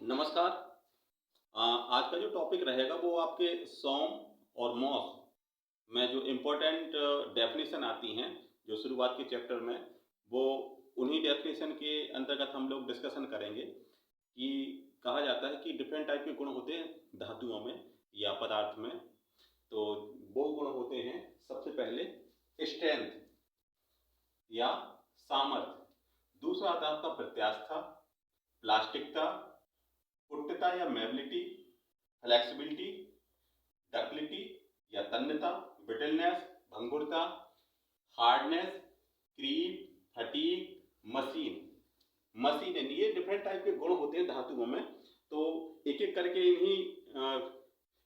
नमस्कार। आज का जो टॉपिक रहेगा वो आपके सॉम और मॉस में जो इम्पोर्टेंट डेफिनेशन आती हैं जो शुरुआत के चैप्टर में, वो उन्हीं डेफिनेशन के अंतर्गत हम लोग डिस्कशन करेंगे कि कहा जाता है कि डिफरेंट टाइप के गुण होते हैं धातुओं में या पदार्थ में। तो वो गुण होते हैं सबसे पहले स्ट्रेंथ या सामर्थ्य, दूसरा आता है आपका प्रत्यास्था, प्लास्टिकता, पुट्टता या मेबिलिटी, फ्लेक्सिबिलिटी, डक्टिलिटी या तन्यता, ब्रिटलनेस, भंगुरता, हार्डनेस, क्रीप, फटीग, मशीन ये डिफरेंट टाइप के गुण होते हैं धातुओं में। तो एक एक करके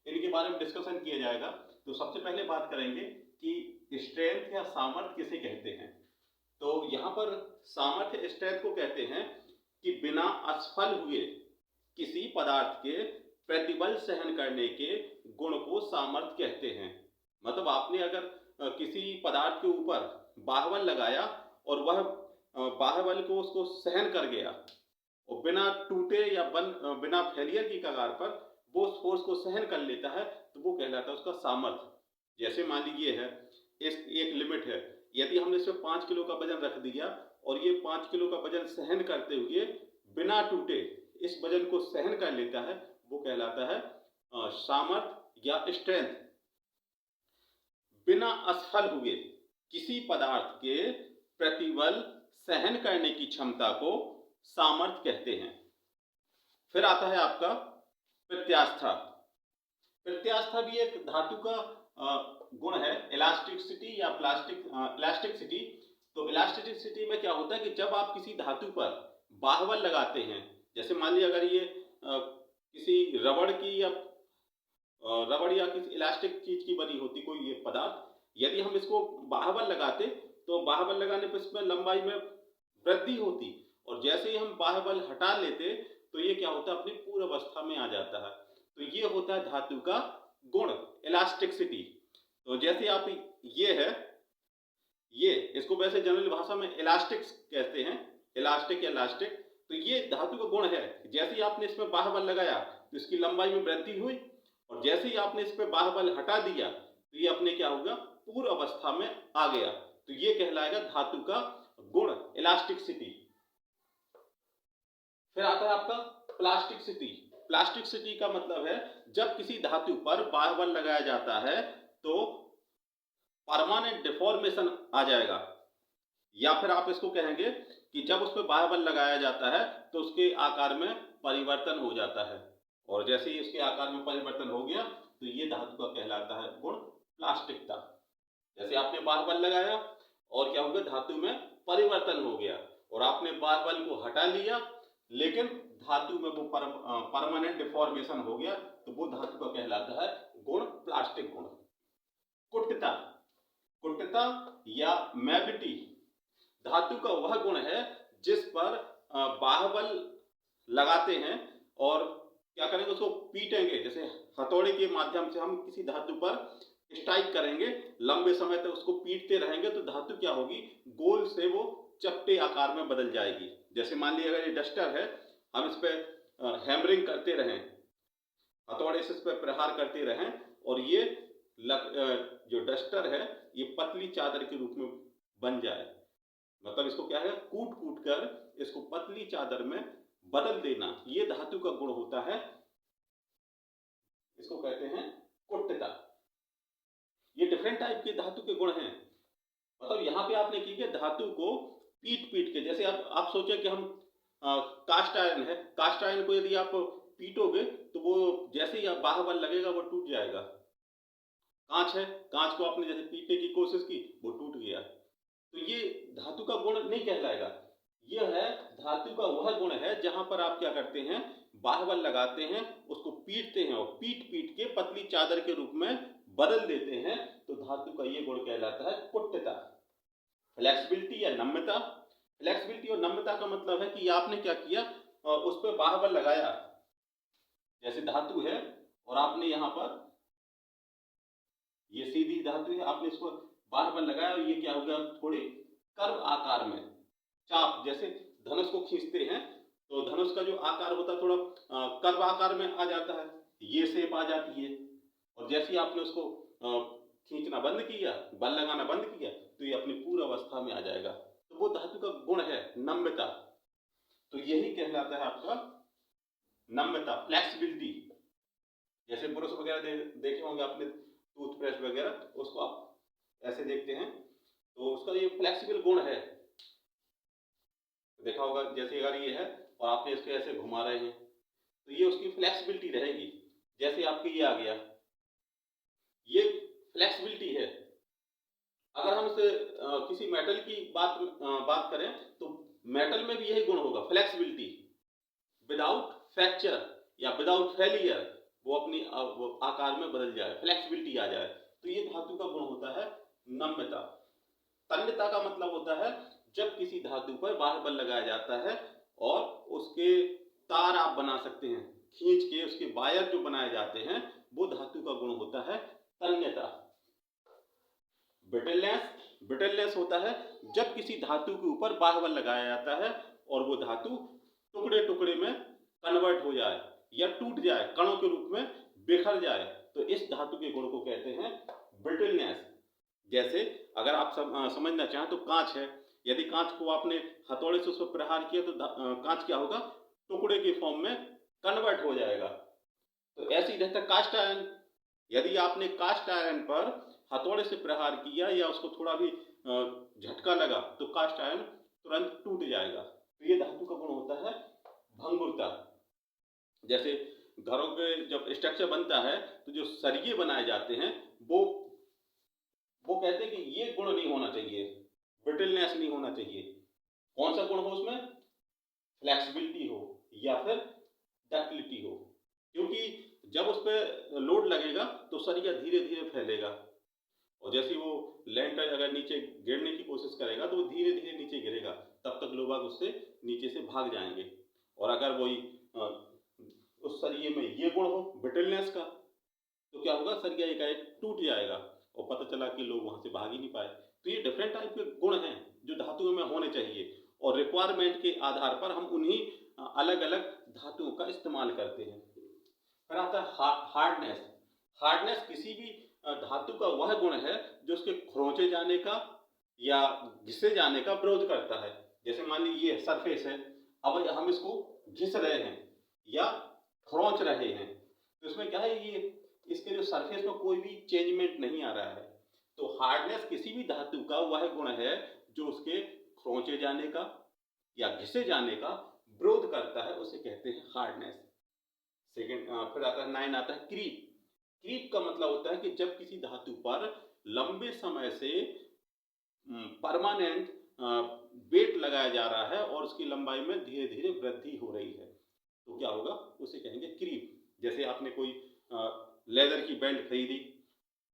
इनके बारे में डिस्कशन किया जाएगा। तो सबसे पहले बात करेंगे कि स्ट्रेंथ या सामर्थ्य किसे कहते हैं। तो यहाँ पर सामर्थ्य स्ट्रेंथ को कहते हैं कि बिना असफल हुए किसी पदार्थ के प्रतिबल सहन करने के गुण को सामर्थ्य कहते हैं। मतलब आपने अगर किसी पदार्थ के ऊपर बाहुबल लगाया और वह बाहुबल को उसको सहन कर गया और बिना टूटे या बिना फेलियर की कगार पर वो उस फोर्स को सहन कर लेता है, तो वो कहलाता है उसका सामर्थ्य। जैसे मान लीजिए है एक लिमिट है, यदि हमने इसमें 5 किलो का वजन रख दिया और ये 5 किलो का वजन सहन करते हुए बिना टूटे इस वजन को सहन कर लेता है, वो कहलाता है सामर्थ्य या स्ट्रेंथ। बिना असफल हुए किसी पदार्थ के प्रतिबल सहन करने की क्षमता को सामर्थ्य कहते हैं। फिर आता है आपका प्रत्यास्था। प्रत्यास्था भी एक धातु का गुण है, इलास्टिसिटी या इलास्टिसिटी। तो इलास्टिसिटी में क्या होता है कि जब आप किसी धातु पर बाहुबल लगाते हैं, जैसे मान लीजिए अगर ये किसी रबड़ या किसी इलास्टिक चीज की बनी होती कोई ये पदार्थ, यदि हम इसको बाहुबल लगाते तो बाहुबल लगाने पर इसमें लंबाई में वृद्धि होती, और जैसे ही हम बाहुबल हटा लेते तो ये क्या होता है, अपनी पूर्व अवस्था में आ जाता है। तो ये होता है धातु का गुण, इलास्टिसिटी। तो जैसे आप ये है, ये इसको वैसे जनरल भाषा में इलास्टिक कहते हैं, इलास्टिक या इलास्टिक। तो ये धातु का गुण है, जैसे ही आपने इसमें बाहुबल लगाया तो इसकी लंबाई में वृद्धि हुई, और जैसे ही आपने इस पर बाहुबल हटा दिया तो ये अपने क्या होगा, पूर्व अवस्था में आ गया। तो ये कहलाएगा धातु का गुण, इलास्टिसिटी। फिर आता है आपका प्लास्टिसिटी। प्लास्टिसिटी का मतलब है जब किसी धातु पर बाहुबल लगाया जाता है तो परमानेंट डिफॉर्मेशन आ जाएगा, या फिर आप इसको कहेंगे कि जब उस पर बाहुबल लगाया जाता है तो उसके आकार में परिवर्तन हो जाता है, और जैसे ही उसके आकार में परिवर्तन हो गया तो ये धातु का कहलाता है गुण प्लास्टिकता। जैसे आपने बाहुबल लगाया और क्या हो गया, धातु में परिवर्तन हो गया, और आपने बाहुबल को हटा लिया लेकिन धातु में वो परमानेंट डिफॉर्मेशन हो गया, तो वो धातु का कहलाता है गुण प्लास्टिक गुण। कुट्टता, कुट्टता या मेबिलिटी धातु का वह गुण है जिस पर बाहुबल लगाते हैं और क्या करेंगे, उसको पीटेंगे, जैसे हथौड़े के माध्यम से हम किसी धातु पर स्ट्राइक करेंगे, लंबे समय तक उसको पीटते रहेंगे तो धातु क्या होगी, गोल से वो चपटे आकार में बदल जाएगी। जैसे मान लीजिए अगर ये डस्टर है, हम इस पर हैमरिंग करते रहें, हथौड़े से इस पर प्रहार करते रहें, और ये जो डस्टर है ये पतली चादर के रूप में बन जाए, मतलब इसको क्या है, कूट कूट कर इसको पतली चादर में बदल देना, ये धातु का गुण होता है, इसको कहते हैं कुट्टता। ये डिफरेंट टाइप के धातु के गुण हैं। मतलब यहाँ पे आपने की धातु को पीट पीट के, जैसे आप सोचे कि हम कास्ट आयरन है, कास्ट आयरन को यदि आप पीटोगे तो वो जैसे ही बाहुबल लगेगा वो टूट जाएगा। कांच है, कांच को आपने जैसे पीटने की कोशिश की, वो टूट गया। तो ये धातु का गुण नहीं कहलाएगा। यह है धातु का वह गुण है जहां पर आप क्या करते हैं, बाहुबल लगाते हैं, उसको पीटते हैं और पीट पीट के पतली चादर के रूप में बदल देते हैं, तो धातु का ये गुण कहलाता है कुट्टता। फ्लेक्सिबिलिटी या नम्यता। फ्लेक्सिबिलिटी और नम्यता का मतलब है कि आपने क्या किया, उस पर बाहुबल लगाया, जैसे धातु है और आपने यहाँ पर ये सीधी धातु है, आपने इसको बाहुबल लगाया और ये क्या हो गया, थोड़ी कर्व आकार में चाप, जैसे धनुष को खींचते हैं तो धनुष उसका जो आकार होता है थोड़ा कर्व आकार में आ जाता है, ये शेप आ जाती है। और जैसे ही आपने उसको खींचना बंद किया, बल लगाना बंद किया, तो ये अपनी पूर्ण अवस्था में आ जाएगा। तो वो धातु का गुण है नम्यता। तो यही कहलाता है आपका नम्यता, फ्लेक्सिबिलिटी। जैसे ब्रश वगैरह देखे होंगे आपने, टूथब्रश वगैरह, उसको आप ऐसे देखते हैं तो उसका ये फ्लेक्सिबल गुण है। देखा होगा, जैसे अगर ये है और आपने इसको ऐसे घुमा रहे हैं तो ये उसकी फ्लेक्सिबिलिटी रहेगी। जैसे आपके ये आ गया, ये फ्लेक्सिबिलिटी है। अगर हम इसे किसी मेटल की बात करें तो मेटल में भी यही गुण होगा, फ्लेक्सिबिलिटी। विदाउट फ्रैक्चर या विदाउट फेलियर वो अपनी वो आकार में बदल जाए, फ्लेक्सिबिलिटी आ जाए। तो ये धातु का गुण होता है नम्यता। तन्यता का मतलब होता है जब किसी धातु पर बाह्य बल लगाया जाता है और उसके तार आप बना सकते हैं, खींच के उसके वायर जो बनाए जाते हैं, वो धातु का गुण होता है तन्यता। ब्रिटलनेस होता है जब किसी धातु के ऊपर बाह्य बल लगाया जाता है और वो धातु टुकड़े टुकड़े में कन्वर्ट हो जाए या टूट जाए, कणों के रूप में बिखर जाए, तो इस धातु के गुण को कहते हैं ब्रिटलनेस। जैसे अगर आप समझना चाहें तो कांच है, यदि कांच को आपने हथौड़े से उस पर प्रहार किया तो कांच क्या होगा, टुकड़े के फॉर्म में कन्वर्ट हो जाएगा। तो ऐसे ही रहता है कास्ट आयरन। यदि आपने कास्ट आयरन पर हथौड़े से प्रहार किया या उसको थोड़ा भी झटका लगा तो कास्ट आयरन तुरंत टूट जाएगा। तो ये धातु का गुण होता है भंगुरता। जैसे घरों के जब स्ट्रक्चर बनता है तो जो सरिये बनाए जाते हैं वो कहते हैं कि ये गुण नहीं होना चाहिए, ब्रिटलनेस नहीं होना चाहिए। कौन सा गुण हो उसमें, फ्लेक्सिबिलिटी हो या फिर डक्टिलिटी हो, क्योंकि जब उस पर लोड लगेगा तो सरिया धीरे धीरे फैलेगा और जैसे वो लैंटर अगर नीचे गिरने की कोशिश करेगा तो वो धीरे धीरे नीचे गिरेगा, तब तक लोग उससे नीचे से भाग जाएंगे। और अगर वही उस सरिये में ये गुण हो ब्रिटलनेस का तो क्या होगा, सरिया एकाएक टूट जाएगा और पता चला कि लोग वहां से भाग ही नहीं पाए। तो ये डिफरेंट टाइप के गुण हैं जो धातुओं में होने चाहिए और रिक्वायरमेंट के आधार पर हम उन्हीं अलग अलग धातुओं का इस्तेमाल करते हैं। फिर आता है हार्डनेस। हार्डनेस किसी भी धातु का वह गुण है जो उसके खरोंचे जाने का या घिसे जाने का विरोध करता है। जैसे मान लीजिए ये सरफेस है, अब हम इसको घिस रहे हैं या खरोंच रहे हैं तो इसमें क्या है, ये इसके जो सरफेस में कोई भी चेंजमेंट नहीं आ रहा है। तो हार्डनेस किसी भी धातु का वह गुण है जो उसके खरोंचे जाने का या घिसे जाने का विरोध करता है, उसे कहते हैं हार्डनेस। सेकेंड फिर आता है 9 आता है क्रीप। क्रीप का मतलब होता है कि जब किसी धातु पर लंबे समय से परमानेंट वेट लगाया जा रहा है और उसकी लंबाई में धीरे धीरे वृद्धि हो रही है तो क्या होगा, उसे कहेंगे क्रीप। जैसे आपने कोई लेदर की बेल्ट खरीदी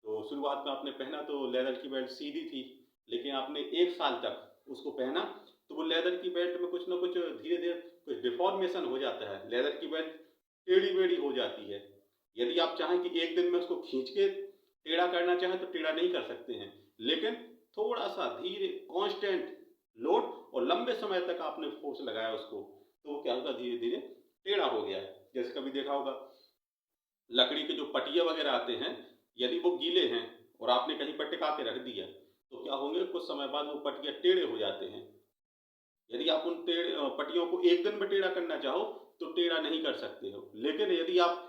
तो शुरुआत में आपने पहना तो लेदर की बेल्ट सीधी थी, लेकिन आपने 1 साल तक उसको पहना तो वो लेदर की बेल्ट में कुछ ना कुछ धीरे धीरे कुछ डिफॉर्मेशन हो जाता है, लेदर की बेल्ट टेढ़ी बेढ़ी हो जाती है। यदि आप चाहें कि एक दिन में उसको खींच के टेढ़ा करना चाहें तो टेढ़ा नहीं कर सकते हैं, लेकिन थोड़ा सा धीरे कांस्टेंट लोड और लंबे समय तक आपने फोर्स लगाया उसको तो वो क्या होगा, धीरे धीरे टेढ़ा हो गया है। जैसे कभी देखा होगा लकड़ी के जो पटिया वगैरह आते हैं, यदि वो गीले हैं और आपने कहीं पर टिका के रख दिया तो क्या होंगे, कुछ समय बाद वो पटिया टेढ़े हो जाते हैं। यदि आप उन पटियों को एक दिन में टेढ़ा करना चाहो तो टेढ़ा नहीं कर सकते हो, लेकिन यदि आप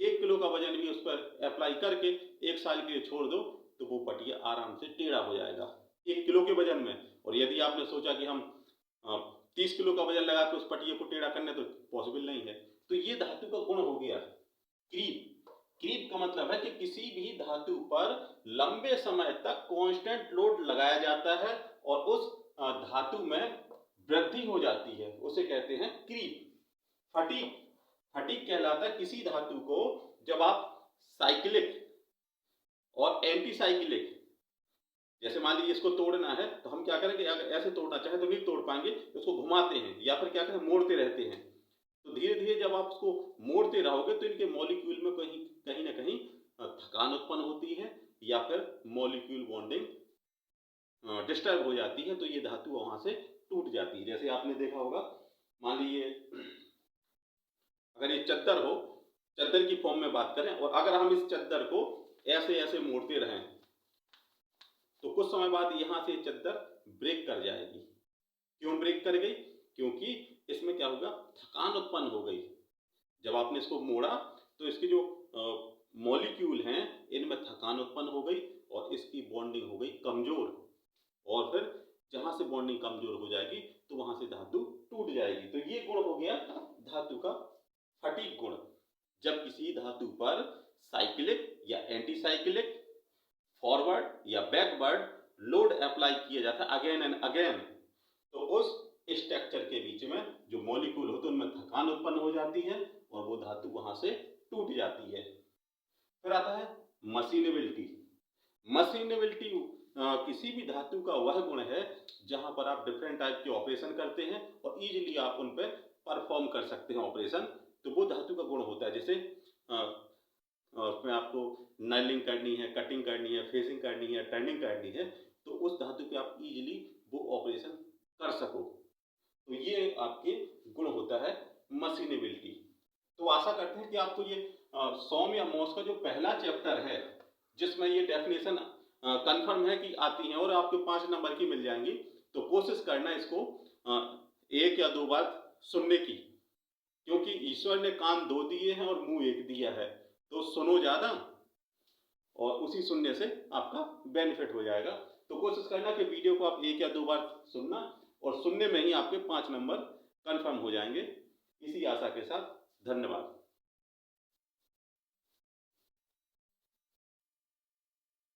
1 किलो का वजन भी उस पर अप्लाई करके 1 साल के लिए छोड़ दो तो वो पटिया आराम से टेढ़ा हो जाएगा 1 किलो के वजन में। और यदि आपने सोचा कि हम 30 किलो का वजन लगा के उस पटिया को टेढ़ा करने तो पॉसिबल नहीं है। तो ये धातु का गुण हो गया क्रीप। क्रीप का मतलब है कि किसी भी धातु पर लंबे समय तक कांस्टेंट लोड लगाया जाता है और उस धातु में वृद्धि हो जाती है, उसे कहते हैं क्रीप। फटीग, फटीग कहलाता है किसी धातु को जब आप साइक्लिक और एंटी साइक्लिक, जैसे मान लीजिए इसको तोड़ना है तो हम क्या करेंगे, अगर ऐसे तोड़ना चाहे तो नहीं तोड़ पाएंगे, इसको घुमाते हैं या फिर क्या करते हैं, मोड़ते रहते हैं। तो धीरे धीरे जब आप इसको मोड़ते रहोगे तो इनके मॉलिक्यूल में कहीं ना कहीं थकान उत्पन्न होती है या फिर मॉलिक्यूल बॉन्डिंग डिस्टर्ब हो जाती है, तो ये धातु वहां से टूट जाती है। जैसे आपने देखा होगा, मान लीजिए चद्दर हो, चद्दर की फॉर्म में बात करें, और अगर हम इस चद्दर को ऐसे ऐसे मोड़ते रहें तो कुछ समय बाद यहाँ से चद्दर ब्रेक कर जाएगी। क्यों ब्रेक कर गई? क्योंकि इसमें क्या होगा, थकान उत्पन्न हो गई। जब आपने इसको मोड़ा तो इसके जो मॉलिक्यूल हैं इनमें थकान उत्पन्न हो गई और इसकी बॉन्डिंग हो गई कमजोर, और फिर जहां से बॉन्डिंग कमजोर हो जाएगी तो वहां से धातु टूट जाएगी। तो ये गुण हो गया धातु का फटीग गुण। जब किसी धातु पर साइक्लिक या एंटी साइक्लिक, फॉरवर्ड या बैकवर्ड लोड अप्लाई किया जाता है अगेन एंड अगेन, तो उस स्ट्रक्चर के बीच में जो मॉलिक्यूल होते हैं उनमें थकान उत्पन्न हो जाती है और वो धातु वहां से टूट जाती है। फिर आता है मशीनेबिलिटी। मशीनेबिलिटी किसी भी धातु का वह गुण है जहां पर आप डिफरेंट टाइप के ऑपरेशन करते हैं और इजीली आप उन पर परफॉर्म कर सकते हैं ऑपरेशन, तो वो धातु का गुण होता है। जैसे उसमें आपको नाइलिंग करनी है, कटिंग करनी है, फेसिंग करनी है, टर्निंग करनी है, तो उस धातु पे आप इजीली वो ऑपरेशन कर सको, तो ये आपके गुण होता है मशीनेबिलिटी। तो आशा करते हैं कि आपको ये सॉम या मॉस का जो पहला चैप्टर है जिसमें ये डेफिनेशन कंफर्म है कि आती हैं और आपके 5 नंबर की मिल जाएंगी, तो कोशिश करना इसको 1 या 2 बार सुनने की, क्योंकि ईश्वर ने कान 2 दिए हैं और मुंह 1 दिया है, तो सुनो ज्यादा और उसी सुनने से आपका बेनिफिट हो जाएगा। तो कोशिश करना कि वीडियो को आप 1 या 2 बार सुनना और सुनने में ही आपके 5 नंबर कंफर्म हो जाएंगे। इसी आशा के साथ धन्यवाद।